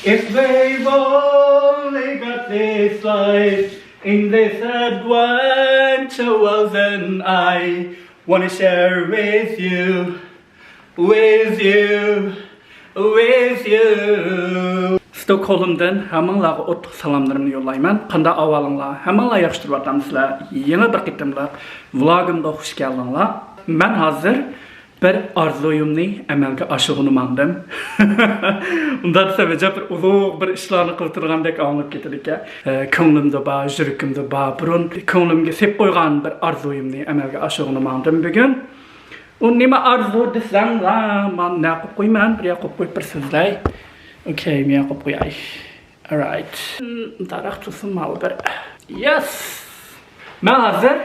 If we've only got this life in this adventure, well then I wanna share with you, with you, with you. Stockholm'dan hammanlarga otuq salamlarımı yollayman. Qanda avalыңlar, hammanlar yaxşı turvatlamsızlar. Yeni bir qitimliq vlogimga xush keldinglar. Men hazır bir arzuyumni amalga oshirgandim. Undan sebep bir uzoq bir ishlarni qilib turgandek anglab ketdik. Ko'nglimda bor, yuragimda bor, burun ko'nglimga sep qo'ygan bir arzuyumni amalga oshirgandim bugun. U nima arzu desanglar, men nima qilib qo'yman, bir yoqqa qo'yib bir so'zlay. Okay, men yoqqa qo'yay. All right. Tarix tutsin mal bir. Yes. Men hozir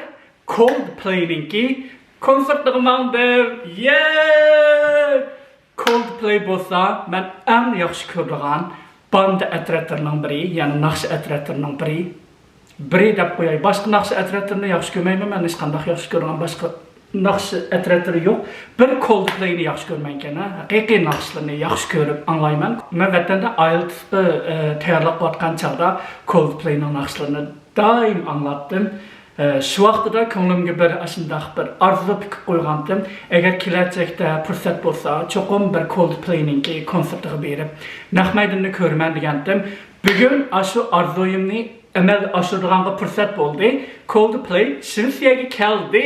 Coldplay'ninki konsertlarımdandır. Yeah! Coldplay bo'lsa, men eng yaxshi ko'radigan banda atratlarning biri, ya'ni naqsh atratlarning biri. Biri deb qo'yay. Boshqa naqsh atratlarni yaxshi ko'rmayman. Men hech qanday yaxshi ko'rgan boshqa naqsh atratlari yo'q. Bir Coldplay'ni yaxshi ko'rmayman. Haqiqiy naqshlarni yaxshi ko'rib anglayman. Men vatanda IELTS'ni tayyorlab o'tgan chog'da Coldplay'ning naqshlarini doim anglatdim. Şu vaqtida ko'nglimga bir ashundaq bir arzu tikib qo'ygandim. Agar kelajakda fursat bo'lsa, cho'qim bir Coldplay'ninki konsertiga berib, naq maydonni ko'raman degandim. Bugun shu arzuyimni amalga oshirganga fursat bo'ldi. Coldplay Shvetsiyaga keldi.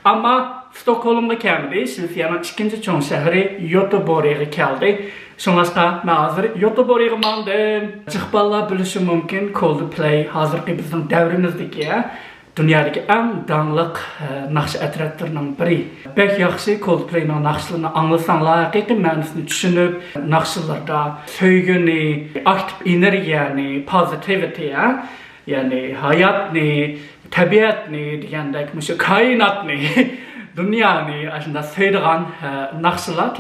Ama Stockholmga keldi. Shvetsiyaning ikinchi cho'ng shahri Göteborgga keldi. Şunlaşqa, mən hazır Göteborg'a mandım. Çıxballar bilishi mümkün Coldplay hazırki bizim dəvrimizdeki dünyadaki en danlıq naqsh atratlarının biri. Bək yaxşı Coldplay'nin naqshlarını anlasanlar, haqiqiy ma'nosini tushunib, naqshlarda söygünü, aktiv energiyani, positivity, yani hayatni, tabiatni degandek, mushu kainatni Dünyani aslında söylediğin naqshlar,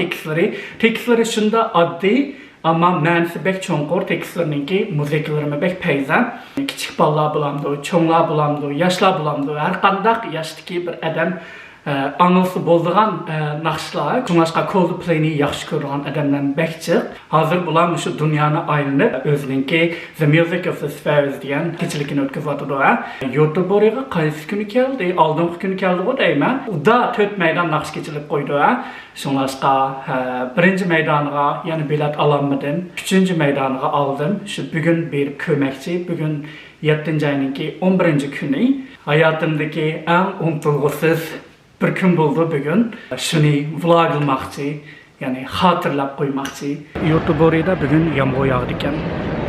tekstleri şunda addi ama ma'nosi bek cho'nqur tekstlarninki muzikalarimi bek payzan. Kichik bolalar bulamdi, cho'nglar bulamdi, yoshlar bulamdi. Har qanday yoshdagi bir odam anglisi bo'ldigan naqshlar, shunga Coldplay'ni yaxshi ko'rgan odamlar bek chiq. Hozir bular shu dunyoni aylanib o'zininki The Music of the Spheres degan kechilikni o'tkazadi. Göteborg'a qaysi kuni keldi? Oldingi kuni keldi deyman. Unda 4 maydon naqsh kechilib qo'ydi. Shunga birinchi maydonga yana bilet ololmadim. 3-chi maydonga oldim. Shu bugun berib ko'makchi. Bugun 7-oyninki 11-kuni. Hayotimdagi eng unutulg'isiz bir kun bo'ldi bugun. Shuni vloglamoqchi, ya'ni xotirlab qo'ymoqchi. Göteborgda bugun yomg'ir yog'di ekan.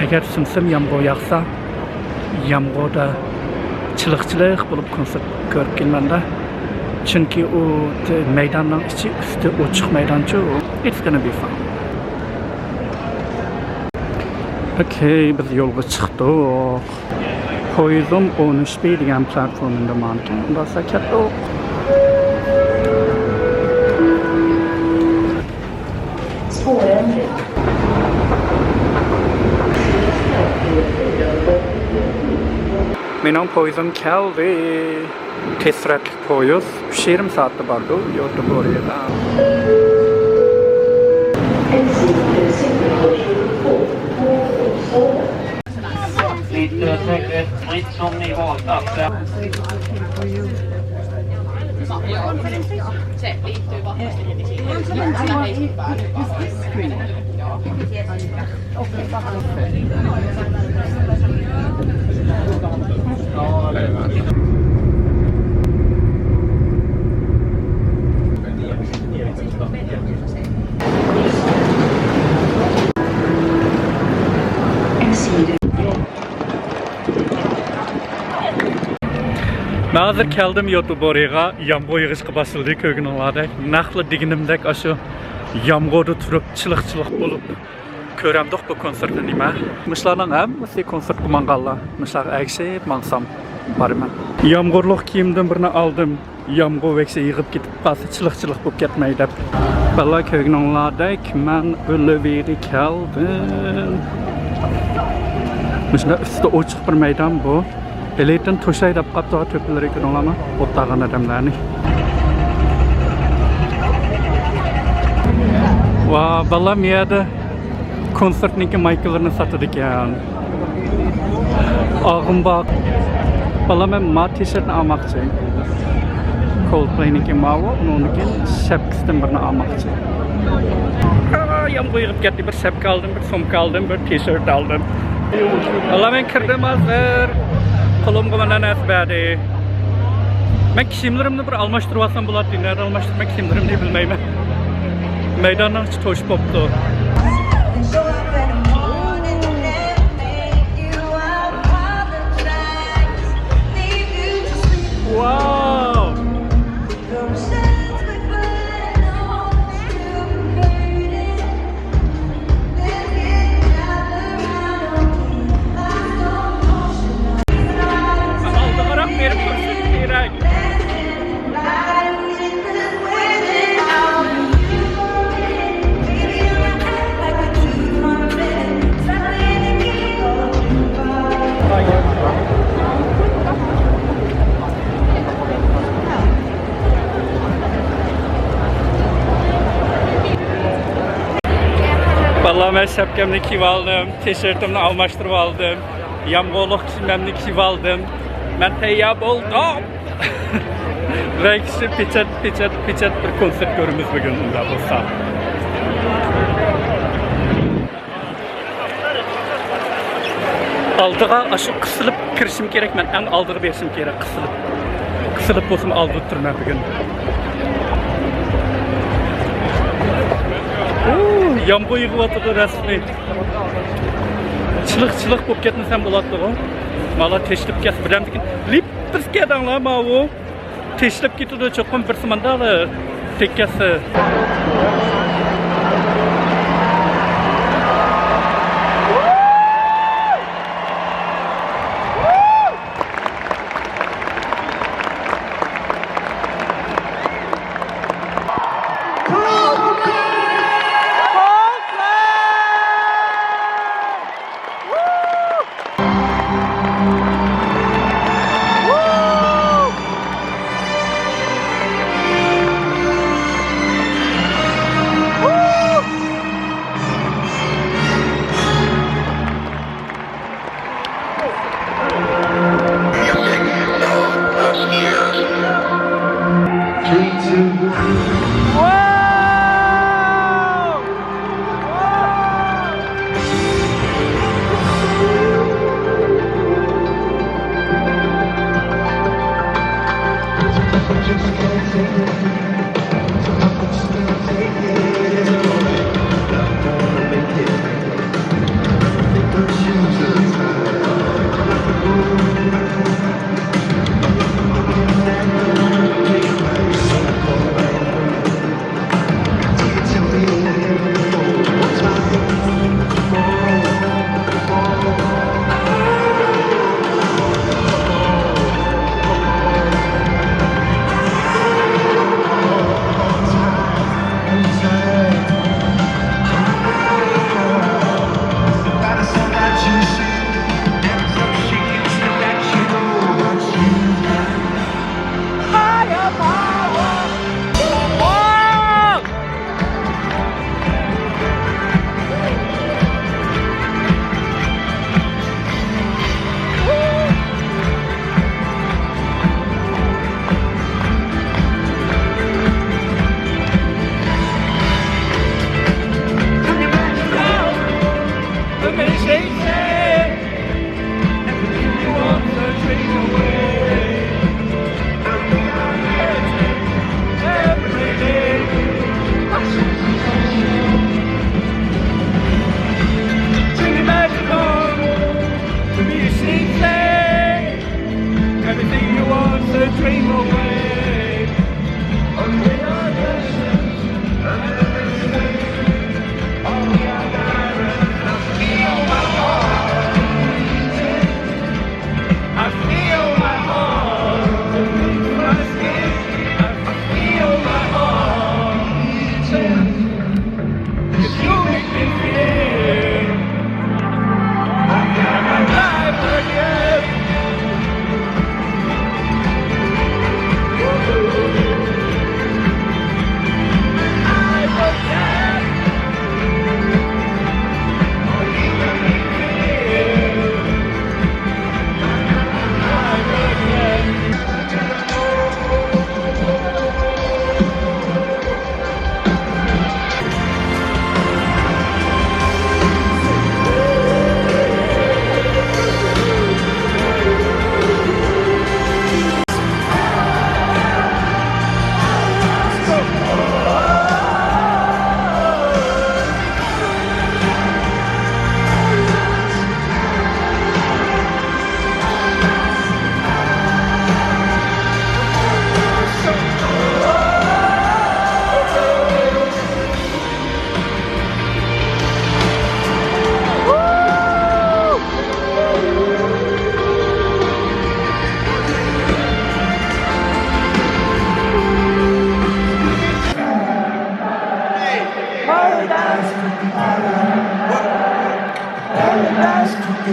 Agar simsim yomg'ir yog'sa, yomg'irda chiliq bo'lib konsert ko'rib kelmanda. Chunki u maydonning ichi usti ochiq maydoncha. It's gonna be fun. Okay, biz yo'lga chiqdik. Poyezdim 13B degan platformada mankan. Basa ketdik. Mening poyezdim keldi. Tezroq poyez 3,5 soatda bordi Göteborgga. Lite säkerhetssprit som ni valt att Ben hazır keldim Göteborg'a, yomg'ir yog'ishga bosildi ko'rganinglarda. Naqli deganimdek shu yomg'irda turib chiliq bo'lib ko'ramdik bu konsertni nima. Mishlarning hammasi konsert qilganlar. Mishlar akshib mansam borman. Yomg'irlik kiyimdan birini oldim. Yomg'ir vekse yig'ib ketib qolsa chiliq bo'lib ketmaydi deb. Balla ko'rganinglardek men Oliverga keldim. Mishlar ustida ochiq bir maydon bu. Elektron to'shayib qaptoq to'pilari ko'rganlarmi? O'tlagan odamlarni. Va balla miyada konsertniki maykalarını satır ekan. Ağım bak. Bala men mat t-shirtni almoqchi. Coldplay'niki mavi, uniki shapkasidan birini almoqchi. Yam qo'yib ketdi, bir shapka aldım, bir sumka aldım, bir t-shirt aldım. Bala men kirdim hozir. Qo'limga mana narsa berdi. Men kiyimlarimni bir almashtirib olsam bo'ladi, nerda almashtirmak kiyimlarimni bilmayman. Maydondan hiç to'shib qopti. Wow! Aldıqarak berib tursin kerak. Vallahi ben şapkamni kiyib aldım, t-shirtimni almashtirib aldım, yamg'oqliq kiyimimni kiyib aldım. Ben tayyor bo'ldim. Ve kişi pichat bir konsert ko'ramiz bugun unda bo'lsa. Aldığa aşı qısılıb kirishim kerak, men eng aldığı berishim kerak, qısılıb bo'lsam aldırib turman bugun. Yağmur yığılatıdı resmi. Çılıq bo'lib ketmasam bo'ladi-ku. Mala teşlib kes biramdikin. Lip tirskadanlar mavu. Teşlib ketdi cho'qim bir simandali tekkasi.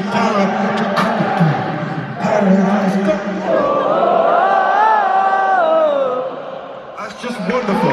Paradise. That's just wonderful.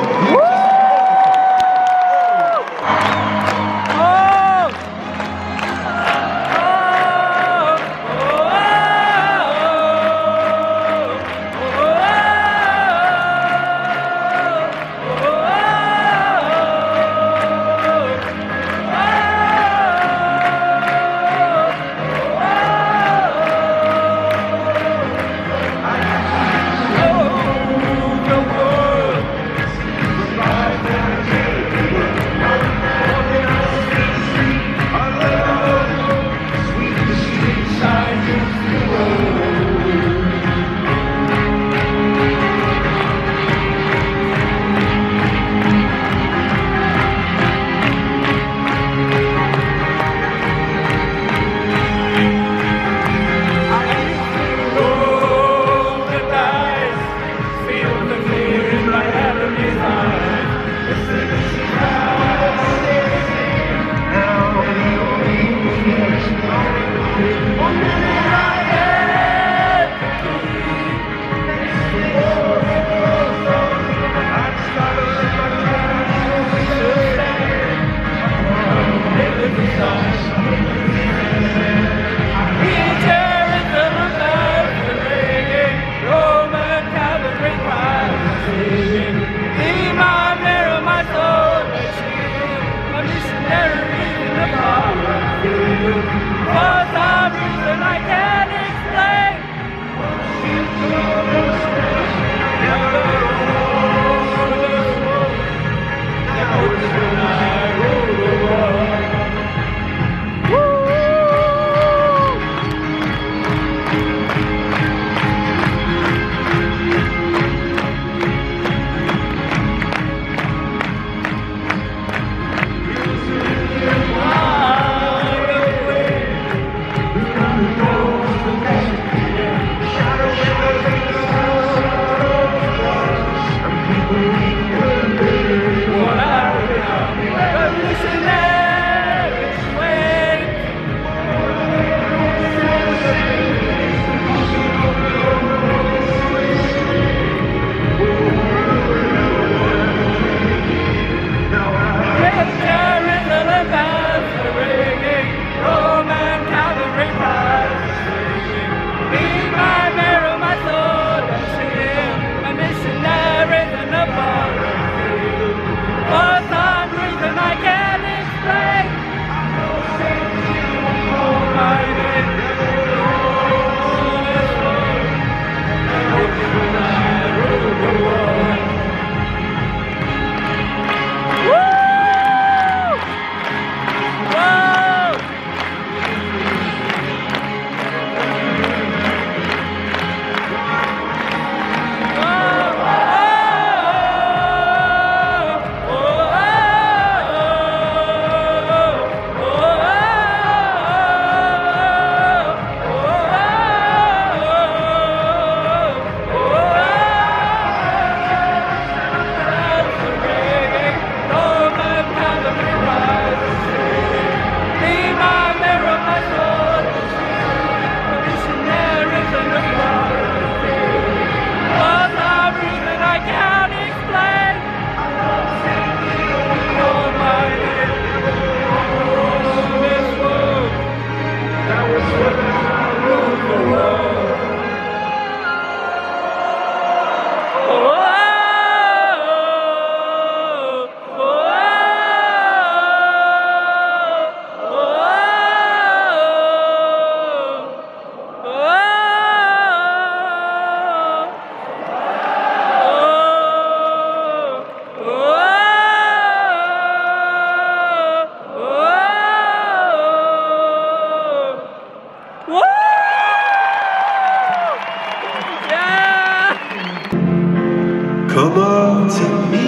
Come on to me,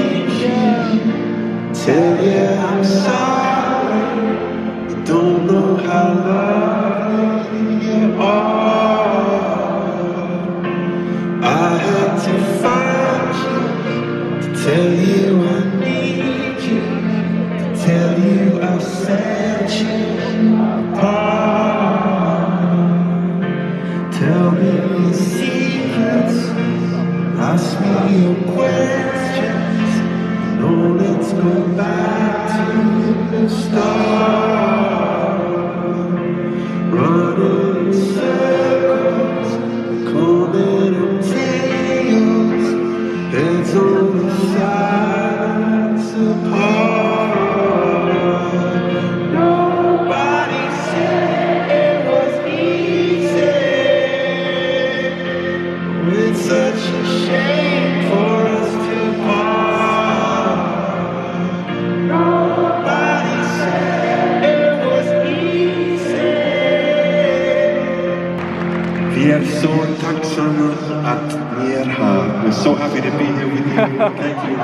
tell you I'm sorry. I don't know how lovely you are. I had to find you to tell you I need you, to tell you I'll set you apart. to start running in circles, calling them tails, heads on the sides apart. Nobody said it was easy. It's such a shame for us to part. Nobody said it was easy. Vi är så tacksamma att ni är här. We're so happy to be here with you. Thank you.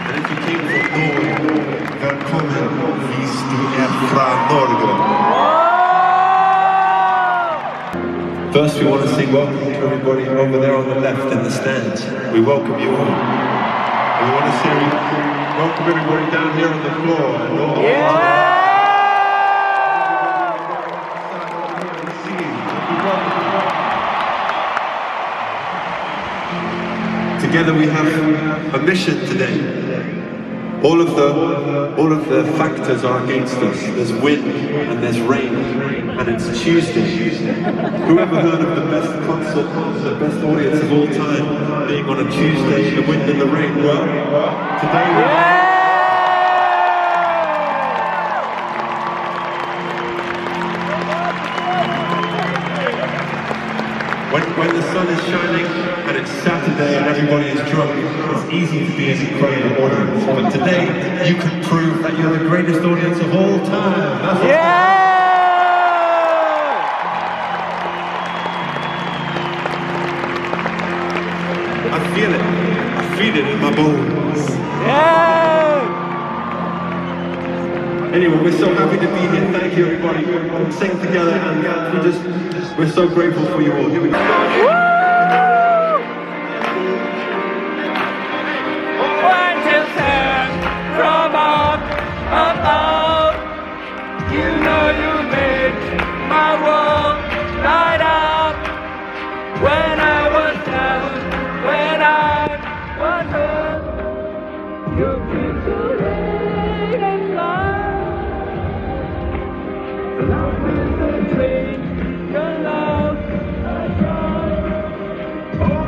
And if you came from Norway, välkommen. Vis du är från Norge. First, we want to say welcome to everybody over there on the left in the stands. We welcome you all. And we want to say welcome everybody down here on the floor. And all Together we have a mission today. All of the factors are against us. There's wind and there's rain, and it's Tuesday. Whoever heard of the best concert, the best audience of all time, being on a Tuesday, the wind and the rain? Well, today when the sun is shining and it's Saturday and everybody is drunk, it's easy to be an incredible audience. But today, you can prove that you're the greatest audience of all time. That's I feel it. I feel it in my bones. Anyway, we're so happy to be here. Thank you, everybody. We'll sing together, and we're so grateful for you all. Here we go. From up above, you know you make my world light up. When I was down, when I was hurt, you came to rain and love. Love is a dream, your love, I try. Oh,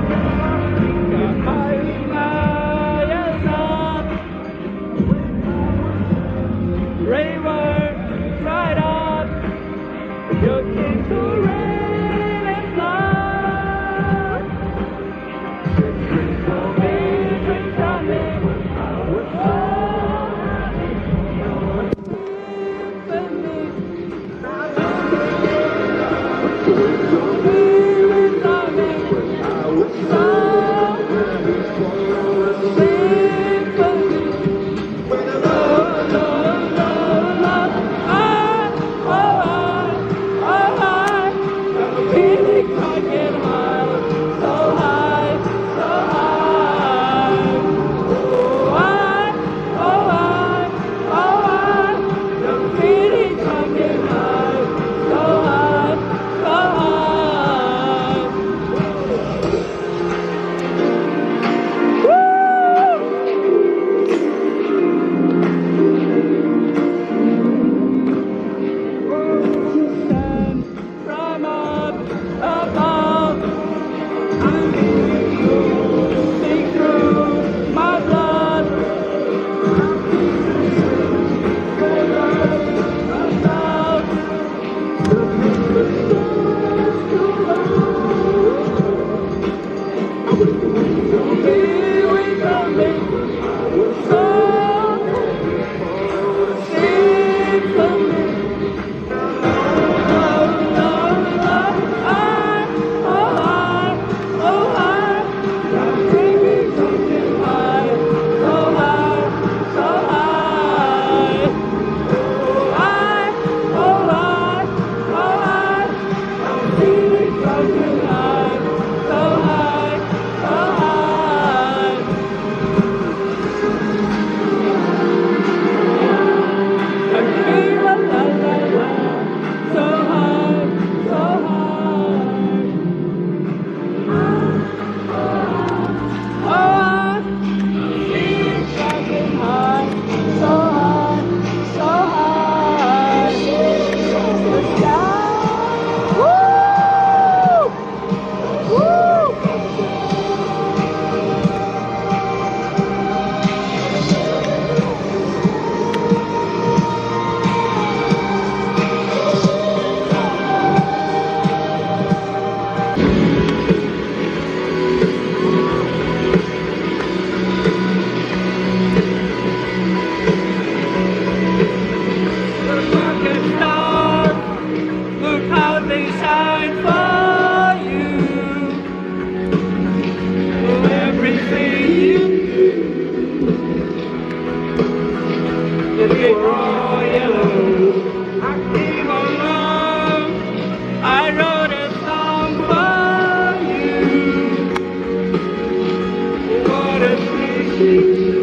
Rainbow, right up, you came to rain and flood. Drink for me, drink from me, I was for me. it all yellow. I came along, I wrote a song for you. What a thing.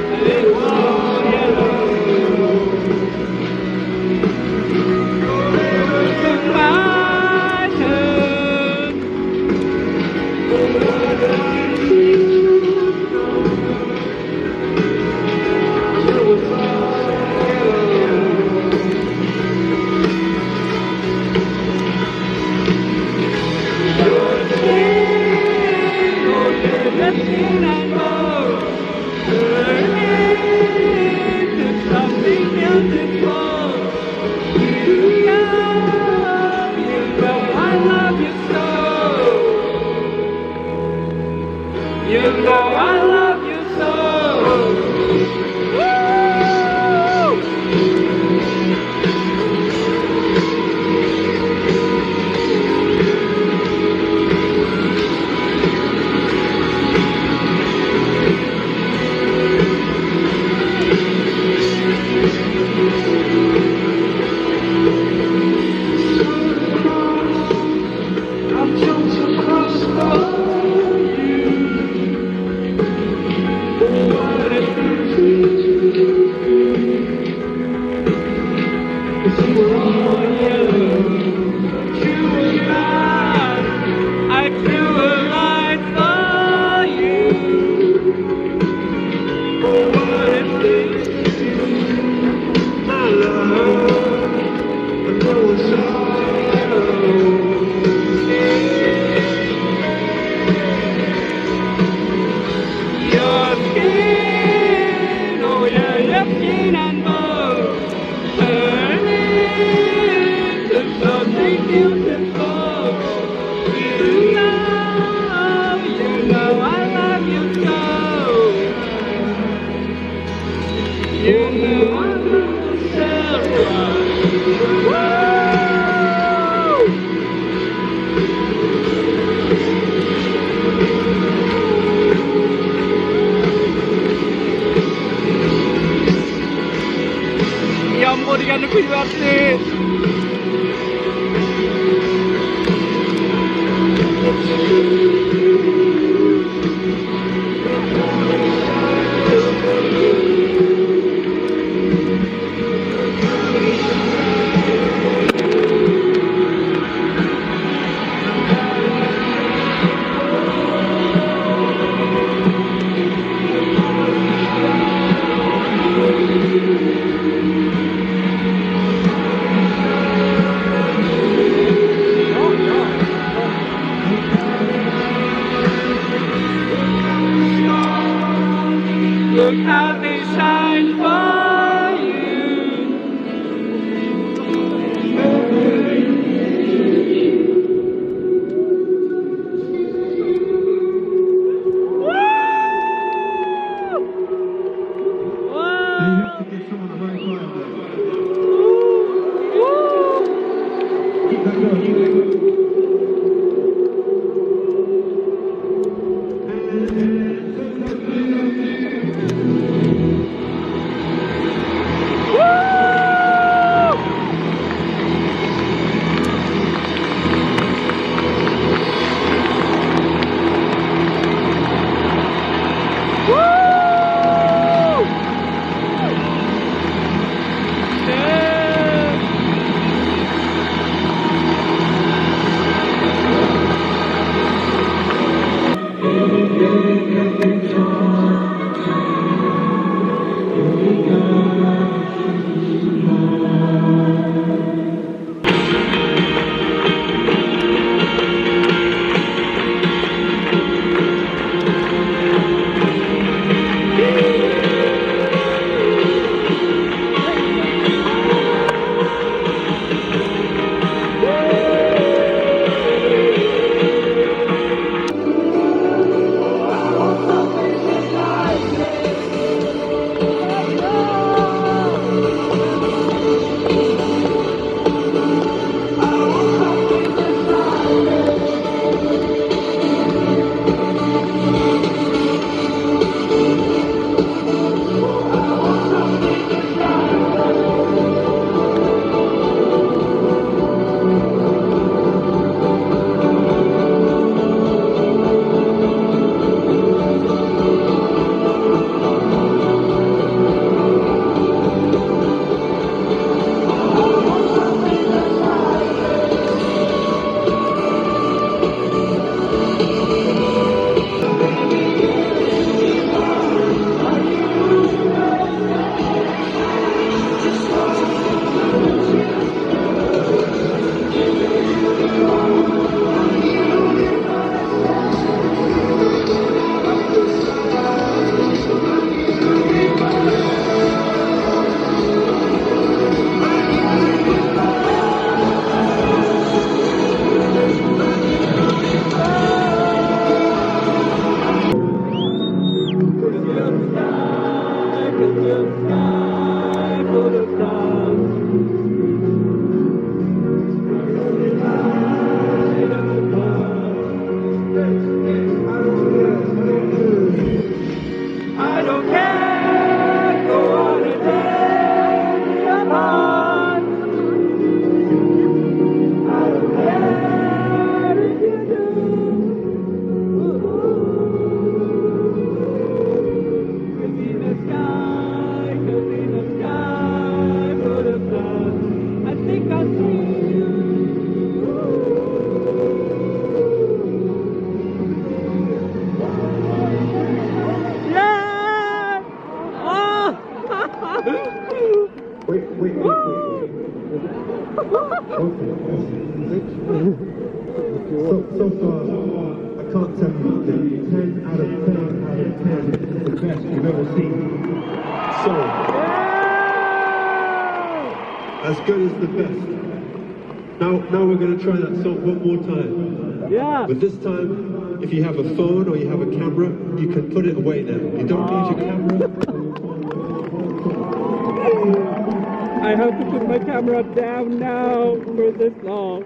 It was all yellow. Forever took my turn. What a thing. You know I love you so. I've jumped across for you. What a cause you were all yellow. You were mine. I drew a line for you. What a thing. My love, but there was all yellow. Your skin, oh yeah, your skin and bones turn into something beautiful. You know I love you so. You know I love you so. Whoa! Gli amori che hanno qui a te. Look how they shine for you. Woo! You have to give someone a high five there. Keep that going. So far, I can't tell you that 10 out of 10 out of 10 is the best you've ever seen. So, as good as the best. Now we're going to try that song one more time. Yeah. But this time, if you have a phone or you have a camera, you can put it away now. You don't need your camera. I have to put my camera down now for this song.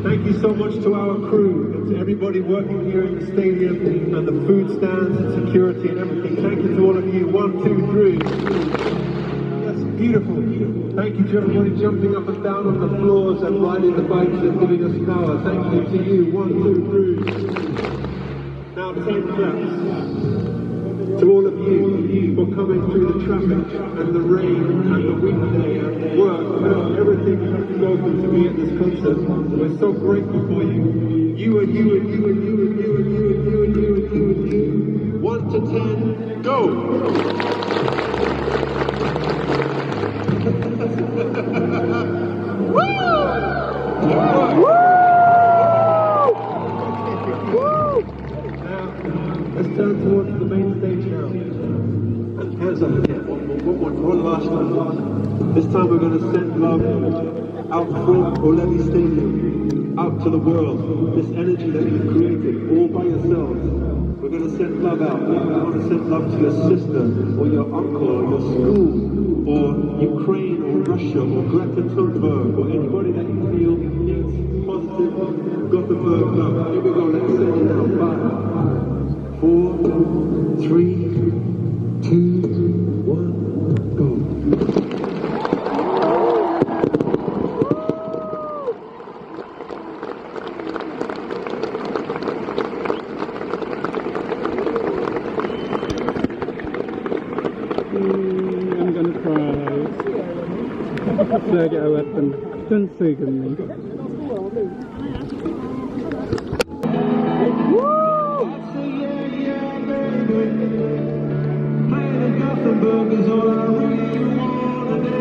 Thank you so much to our crew and to everybody working here in the stadium and the food stands and security and everything. Thank you to all of you. 1, 2, 3. That's beautiful. Thank you to everybody jumping up and down on the floors and riding the bikes and giving us power. Thank you to you. 1, 2, 3. Now 10 claps. To all of you for coming through the traffic and the rain and the weekday and the work and everything you have to go through to be at this concert. We're so grateful for you. You and you and you and you and you and you and you and you and you and you. 1 to 10, go! Let's turn towards the main stage now. And hands up again. One last time. This time we're going to send love out from Olevi Stadium, out to the world. This energy that you've created all by yourselves. We're going to send love out. We want to send love to your sister, or your uncle, or your school, or Ukraine, or Russia, or Greta Thunberg, or anybody that you feel needs positive Gothenburg love. Here we go. Let's send it out. 5, 4, 3, 2, 1, go. I'm gonna try. Söga weapon. Don't suga me. Gothenburg is all I really wanna do.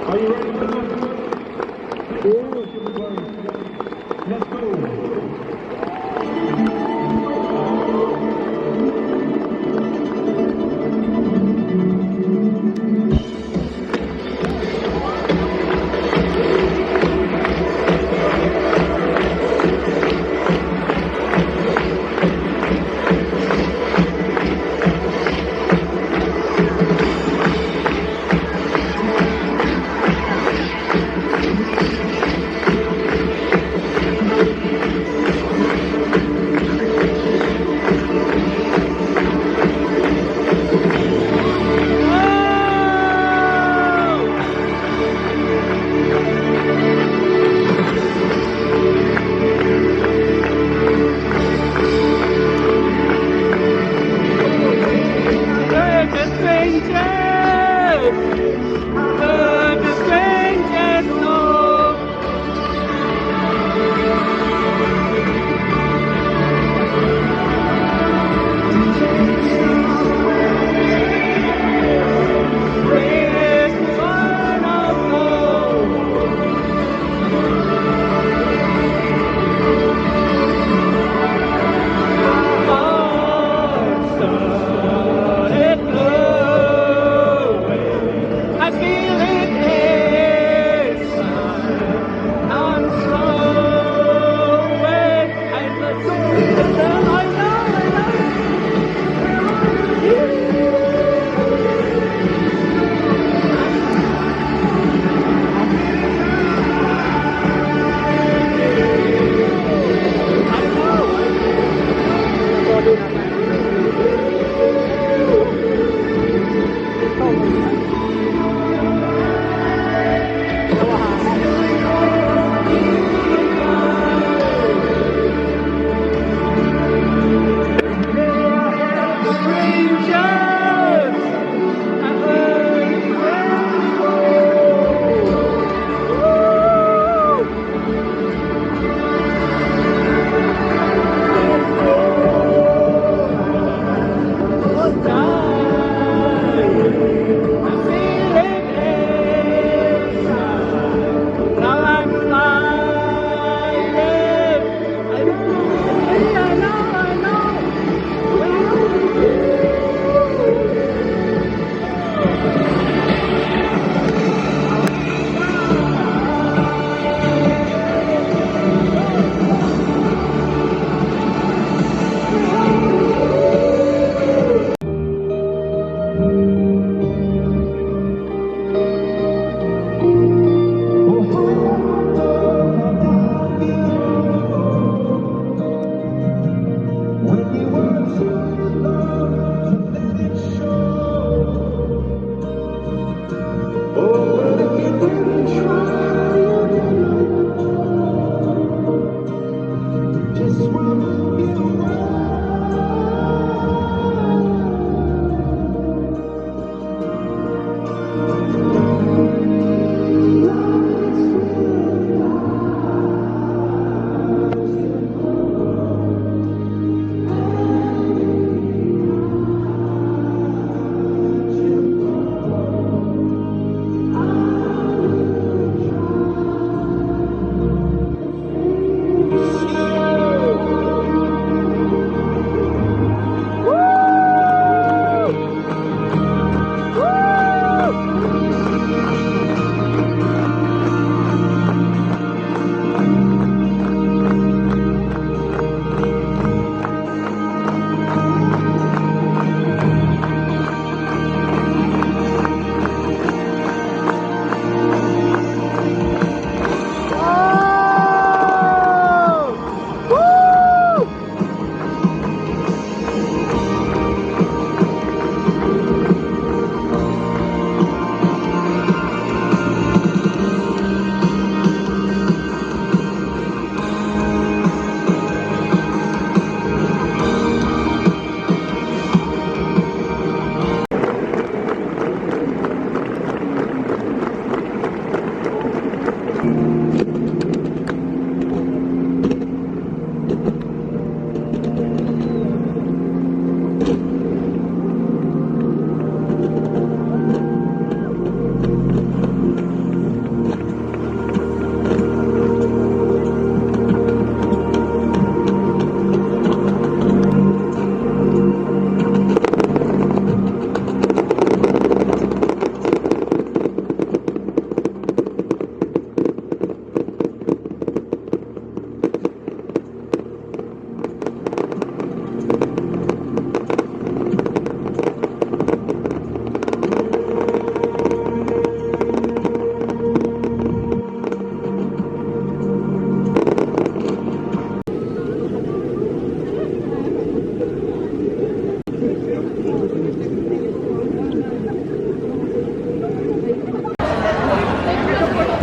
Are you ready for that? Let's go.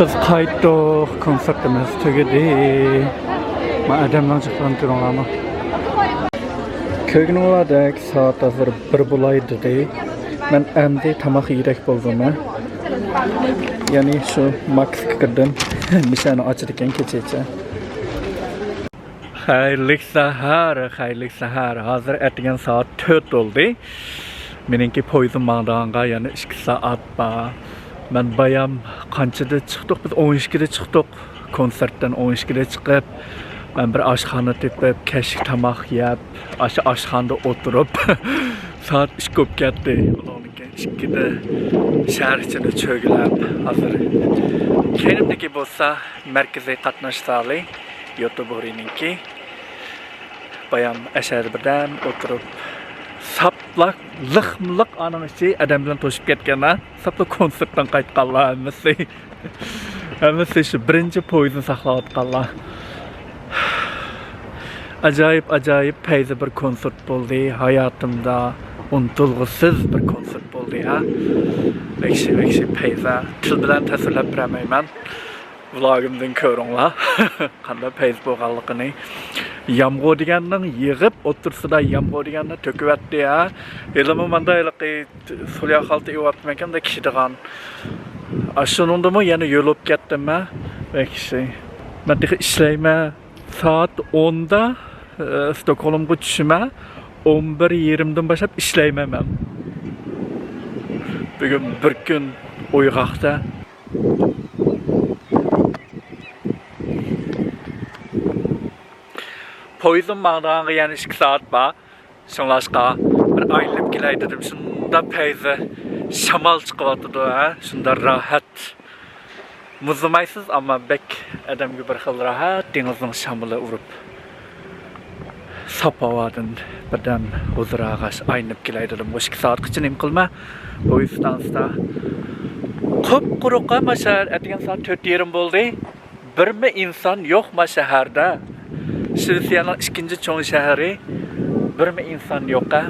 Biz qaytdik, konsertimiz tugadi. Men adamlar chiqqan turibman. Ko'ngillardek soat hozir 1 bo'laydi de. Men endi tamoq yerak bo'ldim. Ya'ni shu Maxga kirdim. Mishani ochar ekan kechacha. Xayrli sahar. Hozir ertagan soat 4 bo'ldi. Meningki poyizim mangdanga yana 2 soat bor. Men bayam qanchada chiqdik? Biz 12 da chiqdik. Konsertdan 12 da chiqib, men bir oshxona tepib, kashik tomoq yeb, o'sha oshxonada o'tirib, soat 2 bo'lib ketdi. Ularga 2 da shahar ichida cho'gilab, hozir kenimdagi bo'lsa, markaziy qatnashsali YouTube'ninki bayam ashar birdan o'tirib saplaq liq aning ichi adam bilan to'shib ketganlar. Saplaq konsertdan qaytganlar hammasi. Hammasi shu birinchi poyzni saqlayotganlar. Ajoyib payda bir konsert bo'ldi. Hayotimda unutulg'isiz bir konsert bo'ldi ha. Ekşi payda til bilan tasvirlab bermayman. Vlogimdan ko'ringlar. Qanday payz bo'lganligini. Yomg'ir deganning yig'ib o'tirsida yomg'ir deganni to'kyapti ya. Elimi mandayliqi sulya xalta yopmakanda kishi degan. Shuningdami yana yo'lib ketdimmi? Ekşi. Men ishlayman. Soat 10 da Stockholmga tushima. 11:20 dan boshlab ishlayman men. Bugun bir kun uyg'oqda poyizim mağdağına yani 2 saat bor. Şunlaşqa bir aylanib kelay dedim. Şunda payzi shamal chiqyapti ha. Shunda rahat. Muzlamaysiz ammo bek adamga bir xil rahat dengizning shamili urib. Sapovadan birdan huzurag'ash aylanib kelay dedim. 2 soatgacha nim qilma. Poyiz stansiyada quruq ma shahar atgan soat 4:30 bo'ldi. Birmi inson yo'q ma shaharda. Shvetsiyaning ikinci cho'ng shahri. Birmi inson yo'q-a?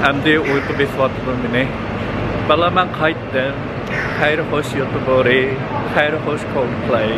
Endi uyqu besyapti meni. Bala men qaytdim. Xayr xo'sh YouTube'ri, xayr xo'sh Coldplay.